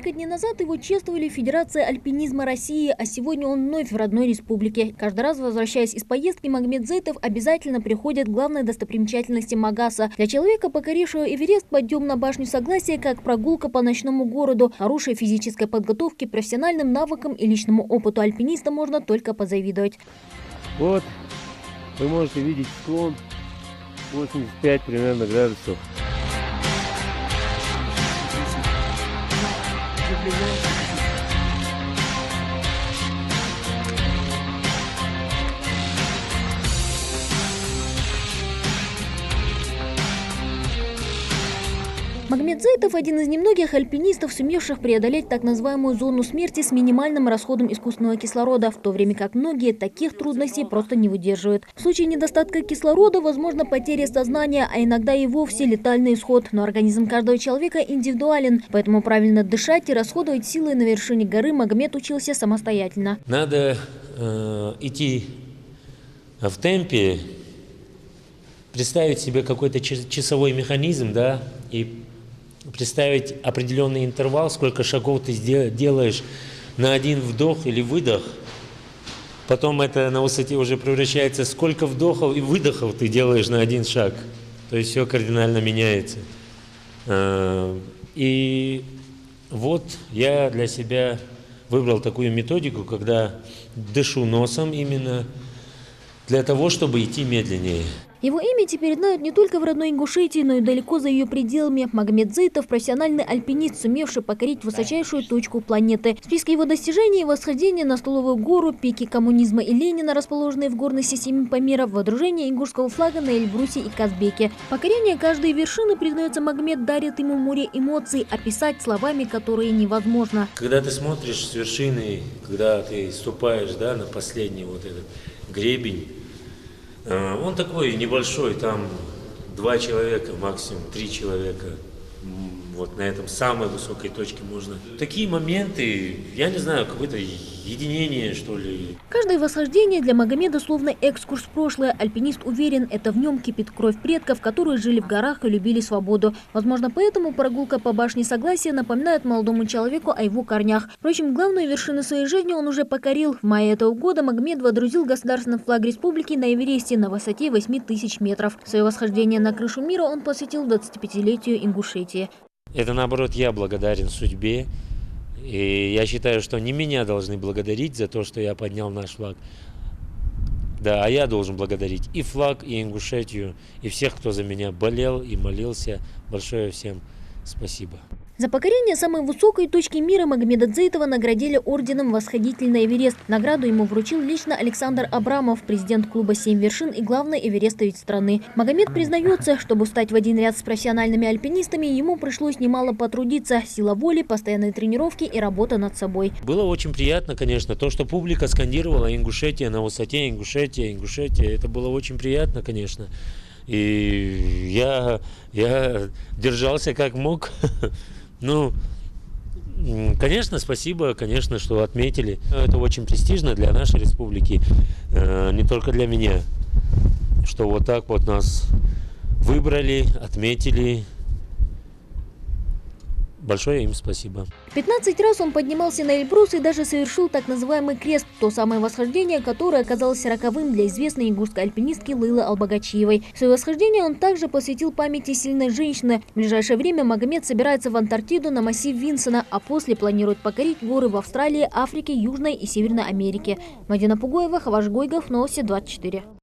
Несколько дней назад его чествовали в Федерации альпинизма России, а сегодня он вновь в родной республике. Каждый раз, возвращаясь из поездки, Магомед Зейтов обязательно приходит к главной достопримечательности Магаса. Для человека, покорившего Эверест, подъем на башню Согласия, как прогулка по ночному городу. Хорошей физической подготовке, профессиональным навыкам и личному опыту альпиниста можно только позавидовать. Вот, вы можете видеть склон 85 примерно градусов. Магомед Зейтов – один из немногих альпинистов, сумевших преодолеть так называемую зону смерти с минимальным расходом искусственного кислорода, в то время как многие таких трудностей просто не выдерживают. В случае недостатка кислорода возможно потеря сознания, а иногда и вовсе летальный исход. Но организм каждого человека индивидуален, поэтому правильно дышать и расходовать силы на вершине горы Магомед учился самостоятельно. Надо идти в темпе, представить себе какой-то часовой механизм, да, и представить определенный интервал, сколько шагов ты делаешь на один вдох или выдох. Потом это на высоте уже превращается, сколько вдохов и выдохов ты делаешь на один шаг. То есть все кардинально меняется. И вот я для себя выбрал такую методику, когда дышу носом именно для того, чтобы идти медленнее. Его имя теперь знают не только в родной Ингушетии, но и далеко за ее пределами. Магомед Зейтов – профессиональный альпинист, сумевший покорить высочайшую точку планеты. В списке его достижений – восхождение на Столовую гору, пики коммунизма и Ленина, расположенные в горной системе Памира, водружение ингушского флага на Эльбрусе и Казбеке. Покорение каждой вершины, признается Магомед, дарит ему море эмоций, описать словами которые невозможно. Когда ты смотришь с вершины, когда ты ступаешь, да, на последний вот этот гребень, он такой небольшой, там 2 человека, максимум 3 человека. Вот на этом самой высокой точке можно. Такие моменты, я не знаю, какое-то единение, что ли. Каждое восхождение для Магомеда словно экскурс в прошлое. Альпинист уверен, это в нем кипит кровь предков, которые жили в горах и любили свободу. Возможно, поэтому прогулка по башне Согласия напоминает молодому человеку о его корнях. Впрочем, главную вершину своей жизни он уже покорил. В мае этого года Магомед водрузил государственный флаг республики на Эвересте на высоте 8000 метров. Свое восхождение на крышу мира он посвятил 25-летию Ингушетии. Это, наоборот, я благодарен судьбе. И я считаю, что не меня должны благодарить за то, что я поднял наш флаг. Да, а я должен благодарить и флаг, и Ингушетию, и всех, кто за меня болел и молился. Большое всем спасибо. За покорение самой высокой точки мира Магомеда Зейтова наградили орденом «Восходитель на Эверест». Награду ему вручил лично Александр Абрамов, президент клуба «7 вершин» и главный эверестовец страны. Магомед признается, чтобы стать в один ряд с профессиональными альпинистами, ему пришлось немало потрудиться. Сила воли, постоянные тренировки и работа над собой. Было очень приятно, конечно, то, что публика скандировала «Ингушетия на высоте», «Ингушетия», «Ингушетия». Это было очень приятно, конечно. И я держался как мог. Ну, конечно, спасибо, конечно, что отметили. Это очень престижно для нашей республики, не только для меня, что вот так вот нас выбрали, отметили. Большое им спасибо. 15 раз он поднимался на Эльбрус и даже совершил так называемый крест, то самое восхождение, которое оказалось роковым для известной ингушской альпинистки Лейлы Албагачиевой. Свое восхождение он также посвятил памяти сильной женщины. В ближайшее время Магомед собирается в Антарктиду на массив Винсона, а после планирует покорить горы в Австралии, Африке, Южной и Северной Америке. Мадина Пугоева, Хаваш Гойгов, Новости 24.